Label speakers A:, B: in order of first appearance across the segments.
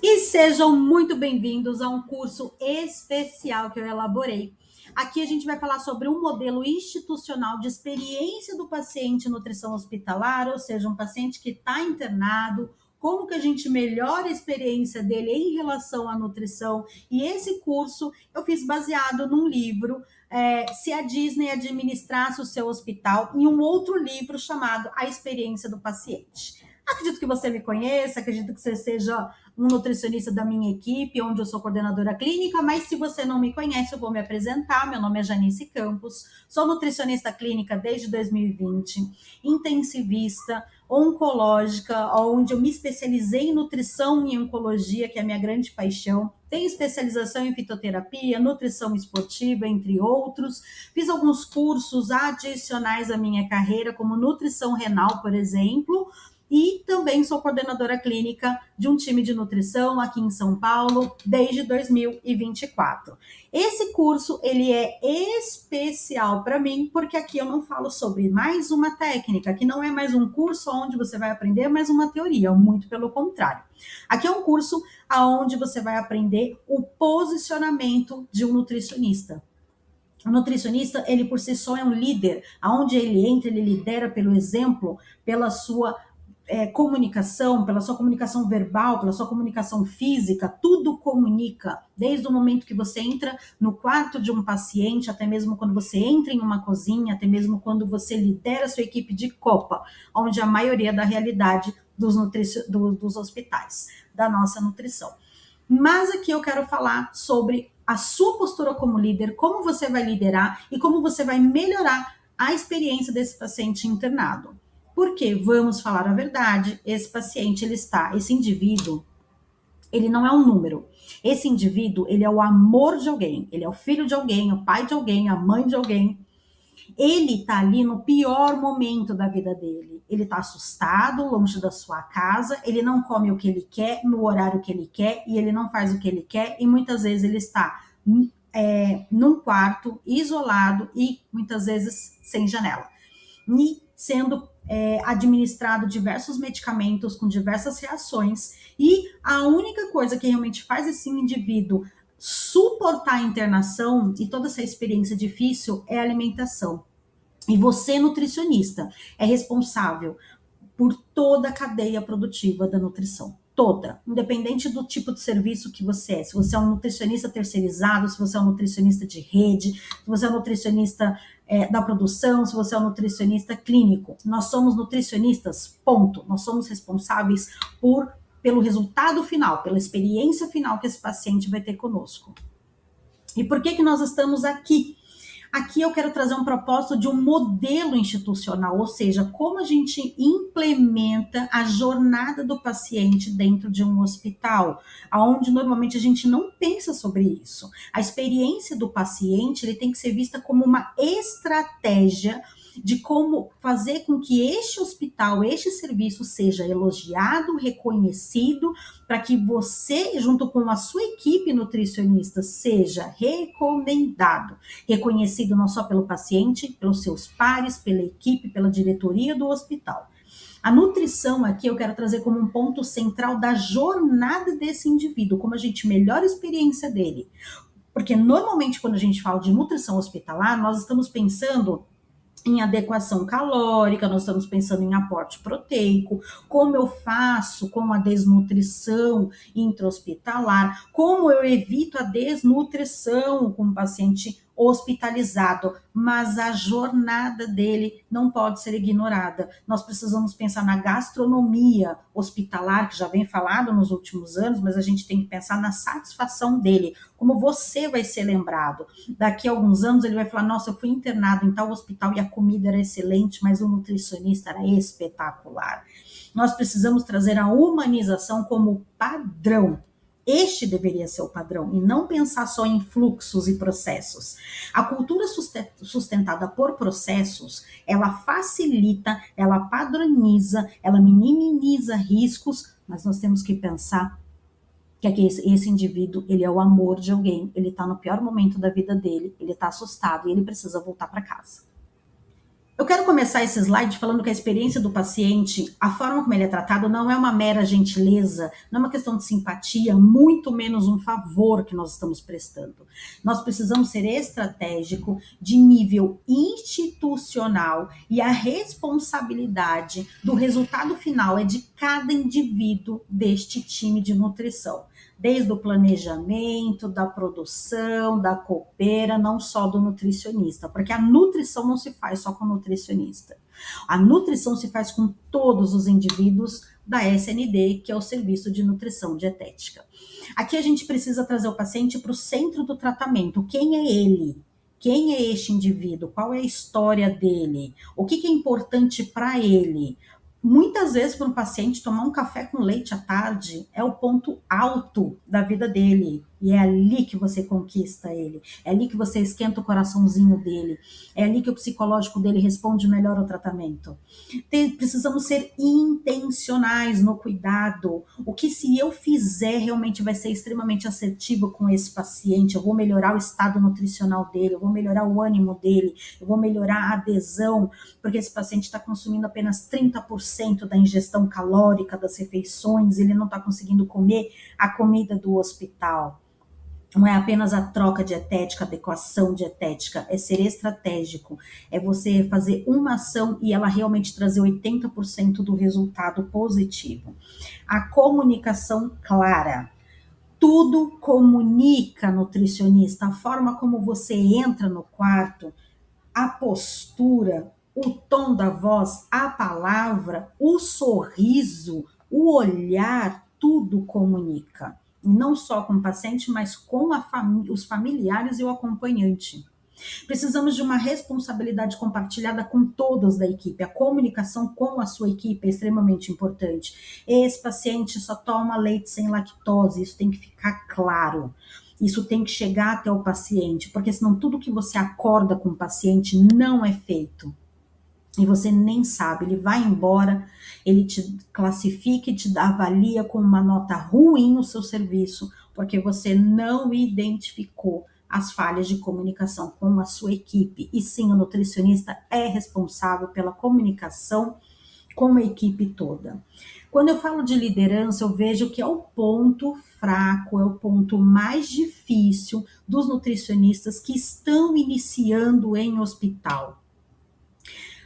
A: E sejam muito bem-vindos a um curso especial que eu elaborei. Aqui a gente vai falar sobre um modelo institucional de experiência do paciente em nutrição hospitalar, ou seja, um paciente que está internado, como que a gente melhora a experiência dele em relação à nutrição. E esse curso eu fiz baseado num livro, Se a Disney Administrasse o Seu Hospital, e um outro livro chamado A Experiência do Paciente. Acredito que você me conheça, acredito que você seja um nutricionista da minha equipe, onde eu sou coordenadora clínica, mas se você não me conhece, eu vou me apresentar. Meu nome é Janice Campos, sou nutricionista clínica desde 2020, intensivista, oncológica, onde eu me especializei em nutrição e oncologia, que é a minha grande paixão. Tenho especialização em fitoterapia, nutrição esportiva, entre outros. Fiz alguns cursos adicionais à minha carreira, como nutrição renal, por exemplo, e também sou coordenadora clínica de um time de nutrição aqui em São Paulo desde 2024. Esse curso ele é especial para mim porque aqui eu não falo sobre mais uma técnica, que não é mais um curso onde você vai aprender mais uma teoria, muito pelo contrário. Aqui é um curso onde você vai aprender o posicionamento de um nutricionista. O nutricionista, ele por si só é um líder. Aonde ele entra, ele lidera pelo exemplo, pela sua comunicação, pela sua comunicação verbal, pela sua comunicação física, tudo comunica. Desde o momento que você entra no quarto de um paciente, até mesmo quando você entra em uma cozinha, até mesmo quando você lidera a sua equipe de copa, onde a maioria da realidade dos hospitais, da nossa nutrição. Mas aqui eu quero falar sobre a sua postura como líder, como você vai liderar e como você vai melhorar a experiência desse paciente internado. Porque, vamos falar a verdade, esse paciente, esse indivíduo, ele não é um número. Esse indivíduo, ele é o amor de alguém, ele é o filho de alguém, o pai de alguém, a mãe de alguém. Ele tá ali no pior momento da vida dele. Ele tá assustado, longe da sua casa, ele não come o que ele quer, no horário que ele quer, e ele não faz o que ele quer, e muitas vezes ele está num quarto, isolado e muitas vezes sem janela. E sendo administrado diversos medicamentos com diversas reações, e a única coisa que realmente faz esse indivíduo suportar a internação e toda essa experiência difícil é a alimentação. E você, nutricionista, é responsável por toda a cadeia produtiva da nutrição. Toda, independente do tipo de serviço que você é. Se você é um nutricionista terceirizado, se você é um nutricionista de rede, se você é um nutricionista da produção, se você é um nutricionista clínico. Nós somos nutricionistas, ponto. Nós somos responsáveis pelo resultado final, pela experiência final que esse paciente vai ter conosco. E por que nós estamos aqui? Aqui eu quero trazer um propósito de um modelo institucional, ou seja, como a gente implementa a jornada do paciente dentro de um hospital, aonde normalmente a gente não pensa sobre isso. A experiência do paciente, ele tem que ser vista como uma estratégia de como fazer com que este hospital, este serviço seja elogiado, reconhecido, para que você, junto com a sua equipe nutricionista, seja recomendado, reconhecido não só pelo paciente, pelos seus pares, pela equipe, pela diretoria do hospital. A nutrição aqui eu quero trazer como um ponto central da jornada desse indivíduo, como a gente melhora a experiência dele. Porque normalmente quando a gente fala de nutrição hospitalar, nós estamos pensando em adequação calórica, nós estamos pensando em aporte proteico, como eu faço com a desnutrição intra-hospitalar, como eu evito a desnutrição com o paciente hospitalizado, mas a jornada dele não pode ser ignorada. Nós precisamos pensar na gastronomia hospitalar, que já vem falado nos últimos anos, mas a gente tem que pensar na satisfação dele, como você vai ser lembrado. Daqui a alguns anos ele vai falar, nossa, eu fui internado em tal hospital e a comida era excelente, mas o nutricionista era espetacular. Nós precisamos trazer a humanização como padrão. Este deveria ser o padrão, e não pensar só em fluxos e processos. A cultura sustentada por processos, ela facilita, ela padroniza, ela minimiza riscos, mas nós temos que pensar que esse indivíduo, ele é o amor de alguém, ele tá no pior momento da vida dele, ele tá assustado e ele precisa voltar para casa. Eu quero começar esse slide falando que a experiência do paciente, a forma como ele é tratado, não é uma mera gentileza, não é uma questão de simpatia, muito menos um favor que nós estamos prestando. Nós precisamos ser estratégico de nível institucional e a responsabilidade do resultado final é de cada indivíduo deste time de nutrição. Desde o planejamento, da produção, da copeira, não só do nutricionista, porque a nutrição não se faz só com o nutricionista. A nutrição se faz com todos os indivíduos da SND, que é o Serviço de Nutrição Dietética. Aqui a gente precisa trazer o paciente para o centro do tratamento. Quem é ele? Quem é este indivíduo? Qual é a história dele? O que é importante para ele? Muitas vezes, para um paciente, tomar um café com leite à tarde é o ponto alto da vida dele. E é ali que você conquista ele. É ali que você esquenta o coraçãozinho dele. É ali que o psicológico dele responde melhor ao tratamento. Precisamos ser intencionais no cuidado. O que se eu fizer realmente vai ser extremamente assertivo com esse paciente. Eu vou melhorar o estado nutricional dele, eu vou melhorar o ânimo dele, eu vou melhorar a adesão, porque esse paciente está consumindo apenas 30% da ingestão calórica das refeições, ele não está conseguindo comer a comida do hospital. Não é apenas a troca dietética, a adequação dietética, é ser estratégico, é você fazer uma ação e ela realmente trazer 80% do resultado positivo. A comunicação clara. Tudo comunica, nutricionista, a forma como você entra no quarto, a postura, o tom da voz, a palavra, o sorriso, o olhar, tudo comunica. E não só com o paciente, mas com os familiares e o acompanhante. Precisamos de uma responsabilidade compartilhada com todos da equipe. A comunicação com a sua equipe é extremamente importante. Esse paciente só toma leite sem lactose, isso tem que ficar claro. Isso tem que chegar até o paciente, porque senão tudo que você acorda com o paciente não é feito. E você nem sabe, ele vai embora, ele te classifica e te avalia com uma nota ruim no seu serviço, porque você não identificou as falhas de comunicação com a sua equipe. E sim, o nutricionista é responsável pela comunicação com a equipe toda. Quando eu falo de liderança, eu vejo que é o ponto fraco, é o ponto mais difícil dos nutricionistas que estão iniciando em hospital.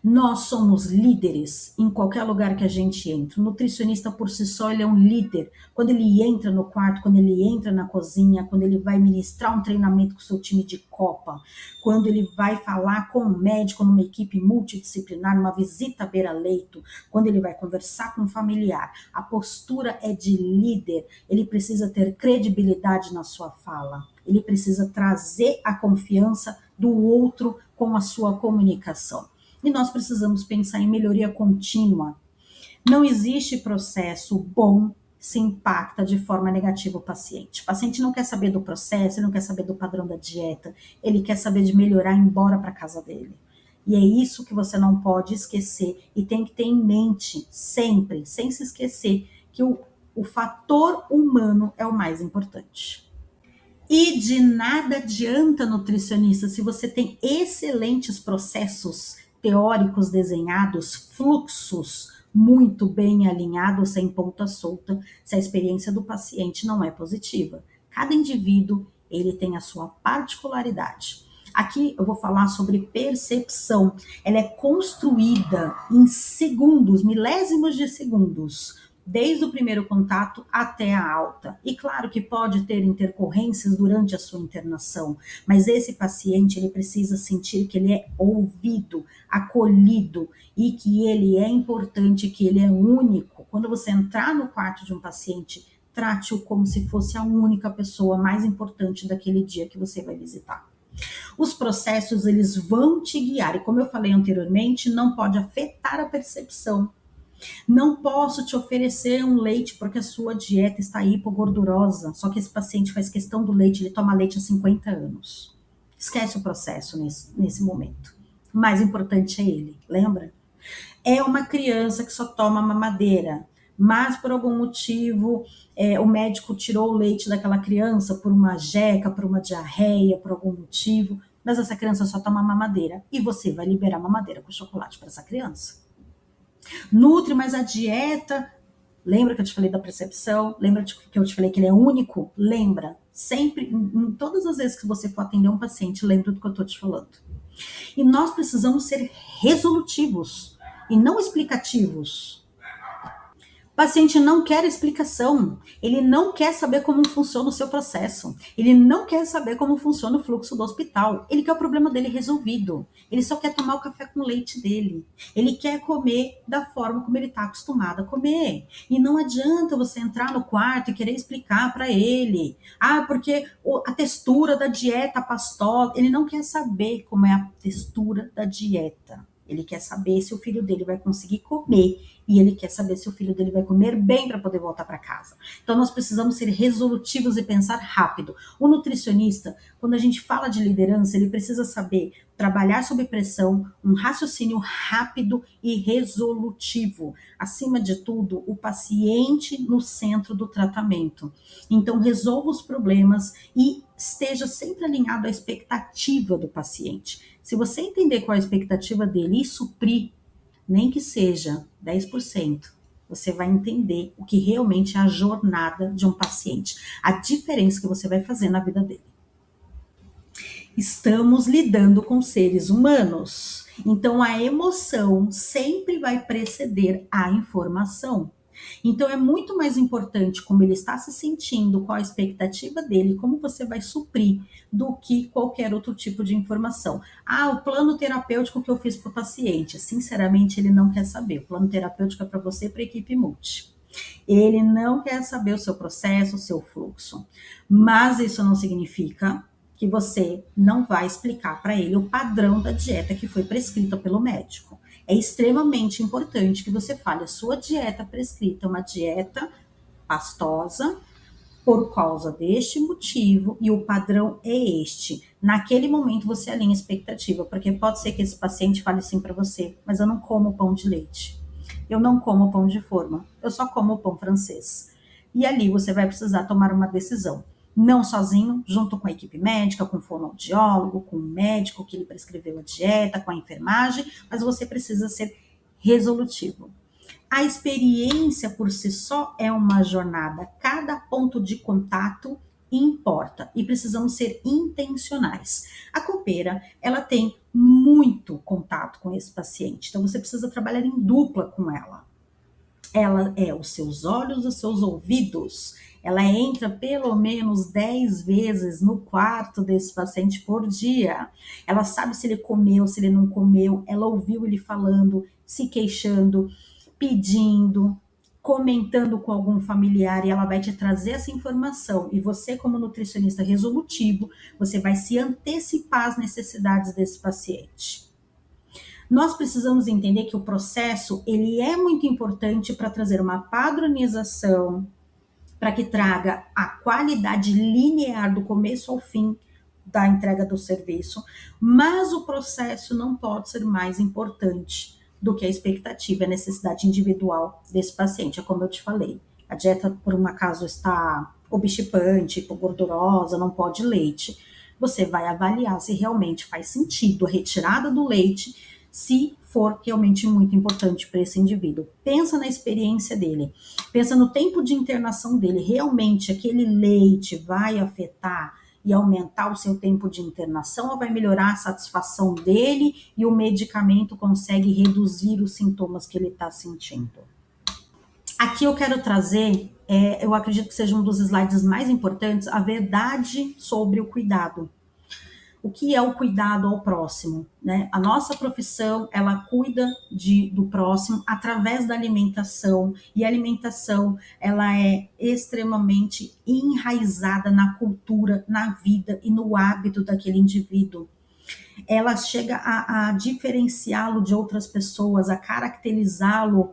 A: Nós somos líderes em qualquer lugar que a gente entra. O nutricionista por si só, ele é um líder. Quando ele entra no quarto, quando ele entra na cozinha, quando ele vai ministrar um treinamento com o seu time de copa, quando ele vai falar com um médico numa equipe multidisciplinar, numa visita à beira-leito, quando ele vai conversar com um familiar, a postura é de líder. Ele precisa ter credibilidade na sua fala. Ele precisa trazer a confiança do outro com a sua comunicação. E nós precisamos pensar em melhoria contínua. Não existe processo bom se impacta de forma negativa o paciente. O paciente não quer saber do processo, ele não quer saber do padrão da dieta, ele quer saber de melhorar e ir embora para casa dele. E é isso que você não pode esquecer e tem que ter em mente sempre, sem se esquecer, que o fator humano é o mais importante. E de nada adianta, nutricionista, se você tem excelentes processos teóricos desenhados, fluxos muito bem alinhados, sem ponta solta, se a experiência do paciente não é positiva. Cada indivíduo, ele tem a sua particularidade. Aqui eu vou falar sobre percepção. Ela é construída em segundos, milésimos de segundos, desde o primeiro contato até a alta. E claro que pode ter intercorrências durante a sua internação, mas esse paciente, ele precisa sentir que ele é ouvido, acolhido e que ele é importante, que ele é único. Quando você entrar no quarto de um paciente, trate-o como se fosse a única pessoa mais importante daquele dia que você vai visitar. Os processos, eles vão te guiar, e como eu falei anteriormente, não pode afetar a percepção. Não posso te oferecer um leite porque a sua dieta está hipogordurosa. Só que esse paciente faz questão do leite, ele toma leite há 50 anos. Esquece o processo nesse momento. O mais importante é ele, lembra? É uma criança que só toma mamadeira, mas por algum motivo o médico tirou o leite daquela criança por uma jeca, por uma diarreia, por algum motivo. mas essa criança só toma mamadeira e você vai liberar mamadeira com chocolate para essa criança. Nutre, mas a dieta, lembra que eu te falei da percepção? Lembra que eu te falei que ele é único? Lembra, sempre, em todas as vezes que você for atender um paciente, lembra do que eu estou te falando. E nós precisamos ser resolutivos e não explicativos. O paciente não quer explicação, ele não quer saber como funciona o seu processo, ele não quer saber como funciona o fluxo do hospital, ele quer o problema dele resolvido, ele só quer tomar o café com leite dele, ele quer comer da forma como ele está acostumado a comer. E não adianta você entrar no quarto e querer explicar para ele, porque a textura da dieta pastosa, ele não quer saber como é a textura da dieta. Ele quer saber se o filho dele vai conseguir comer e ele quer saber se o filho dele vai comer bem para poder voltar para casa. Então nós precisamos ser resolutivos e pensar rápido. O nutricionista, quando a gente fala de liderança, ele precisa saber trabalhar sob pressão, um raciocínio rápido e resolutivo. Acima de tudo, o paciente no centro do tratamento. Então resolva os problemas e esteja sempre alinhado à expectativa do paciente. Se você entender qual é a expectativa dele e suprir, nem que seja 10%, você vai entender o que realmente é a jornada de um paciente, a diferença que você vai fazer na vida dele. Estamos lidando com seres humanos, então a emoção sempre vai preceder a informação. Então é muito mais importante como ele está se sentindo, qual a expectativa dele, como você vai suprir, do que qualquer outro tipo de informação. O plano terapêutico que eu fiz para o paciente, sinceramente ele não quer saber. O plano terapêutico é para você e para a equipe multi. Ele não quer saber o seu processo, o seu fluxo. Mas isso não significa que você não vai explicar para ele o padrão da dieta que foi prescrita pelo médico. É extremamente importante que você fale a sua dieta prescrita, uma dieta pastosa, por causa deste motivo, e o padrão é este. Naquele momento você alinha a expectativa, porque pode ser que esse paciente fale assim para você, mas eu não como pão de leite, eu não como pão de forma, eu só como pão francês. E ali você vai precisar tomar uma decisão. Não sozinho, junto com a equipe médica, com o fonoaudiólogo, com o médico que lhe prescreveu a dieta, com a enfermagem, mas você precisa ser resolutivo. A experiência por si só é uma jornada. Cada ponto de contato importa e precisamos ser intencionais. A copeira, ela tem muito contato com esse paciente, então você precisa trabalhar em dupla com ela. Ela é os seus olhos, os seus ouvidos. Ela entra pelo menos 10 vezes no quarto desse paciente por dia. Ela sabe se ele comeu, se ele não comeu. Ela ouviu ele falando, se queixando, pedindo, comentando com algum familiar, e ela vai te trazer essa informação. E você, como nutricionista resolutivo, você vai se antecipar às necessidades desse paciente. Nós precisamos entender que o processo, ele é muito importante para trazer uma padronização, para que traga a qualidade linear do começo ao fim da entrega do serviço, mas o processo não pode ser mais importante do que a expectativa e a necessidade individual desse paciente. É como eu te falei, a dieta por um acaso está obstipante, gordurosa, não pode leite. Você vai avaliar se realmente faz sentido a retirada do leite, se for realmente muito importante para esse indivíduo. Pensa na experiência dele, pensa no tempo de internação dele. Realmente aquele leite vai afetar e aumentar o seu tempo de internação, ou vai melhorar a satisfação dele e o medicamento consegue reduzir os sintomas que ele está sentindo? Aqui eu quero trazer, eu acredito que seja um dos slides mais importantes, a verdade sobre o cuidado. O que é o cuidado ao próximo, né? A nossa profissão, ela cuida do próximo através da alimentação, e a alimentação, ela é extremamente enraizada na cultura, na vida e no hábito daquele indivíduo. Ela chega a diferenciá-lo de outras pessoas, a caracterizá-lo,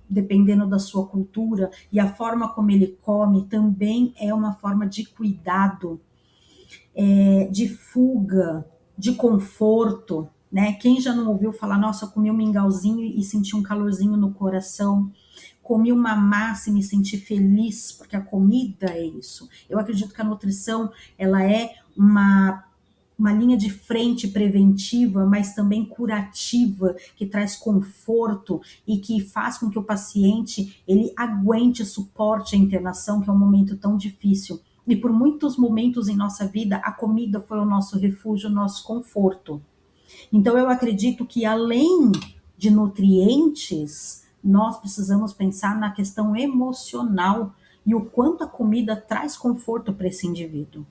A: dependendo da sua cultura, e a forma como ele come também é uma forma de cuidado, de fuga, de conforto, né? Quem já não ouviu falar, nossa, eu comi um mingauzinho e senti um calorzinho no coração, comi uma massa e me senti feliz, porque a comida é isso. Eu acredito que a nutrição, ela é uma uma linha de frente preventiva, mas também curativa, que traz conforto e que faz com que o paciente ele aguente, suporte a internação, que é um momento tão difícil. E por muitos momentos em nossa vida, a comida foi o nosso refúgio, o nosso conforto. Então, eu acredito que além de nutrientes, nós precisamos pensar na questão emocional e o quanto a comida traz conforto para esse indivíduo.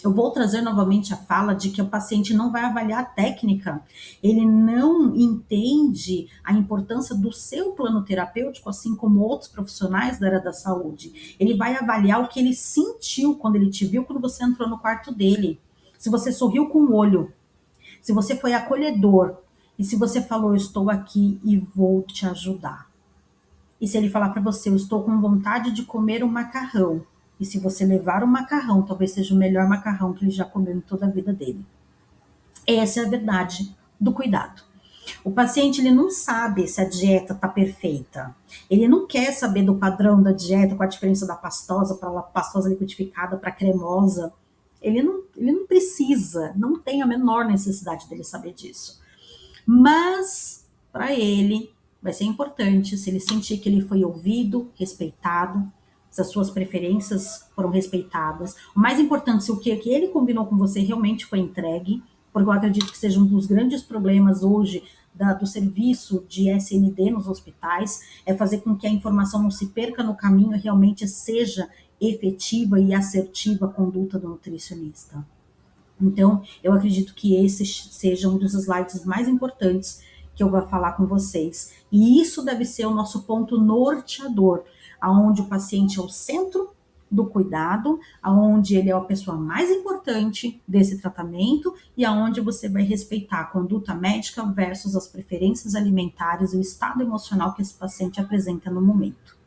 A: Eu vou trazer novamente a fala de que o paciente não vai avaliar a técnica, ele não entende a importância do seu plano terapêutico, assim como outros profissionais da área da saúde. Ele vai avaliar o que ele sentiu quando ele te viu, quando você entrou no quarto dele. Se você sorriu com o olho, se você foi acolhedor, e se você falou, eu estou aqui e vou te ajudar. E se ele falar para você, eu estou com vontade de comer um macarrão, e se você levar o macarrão, talvez seja o melhor macarrão que ele já comeu em toda a vida dele. Essa é a verdade do cuidado. O paciente ele não sabe se a dieta está perfeita. Ele não quer saber do padrão da dieta, com a diferença da pastosa para pastosa liquidificada para cremosa. Ele não precisa, não tem a menor necessidade dele saber disso. Mas, para ele, vai ser importante se ele sentir que ele foi ouvido, respeitado, se as suas preferências foram respeitadas. O mais importante, se o que ele combinou com você realmente foi entregue, porque eu acredito que seja um dos grandes problemas hoje do serviço de SND nos hospitais, é fazer com que a informação não se perca no caminho e realmente seja efetiva e assertiva a conduta do nutricionista. Então, eu acredito que esse seja um dos slides mais importantes que eu vou falar com vocês. E isso deve ser o nosso ponto norteador, aonde o paciente é o centro do cuidado, aonde ele é a pessoa mais importante desse tratamento e aonde você vai respeitar a conduta médica versus as preferências alimentares e o estado emocional que esse paciente apresenta no momento.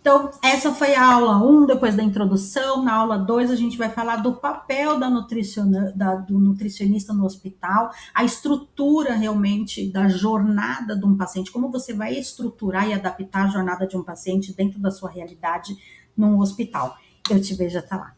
A: Então, essa foi a aula 1, depois da introdução. Na aula 2, a gente vai falar do papel do nutricionista no hospital, a estrutura realmente da jornada de um paciente, como você vai estruturar e adaptar a jornada de um paciente dentro da sua realidade num hospital. Eu te vejo até lá.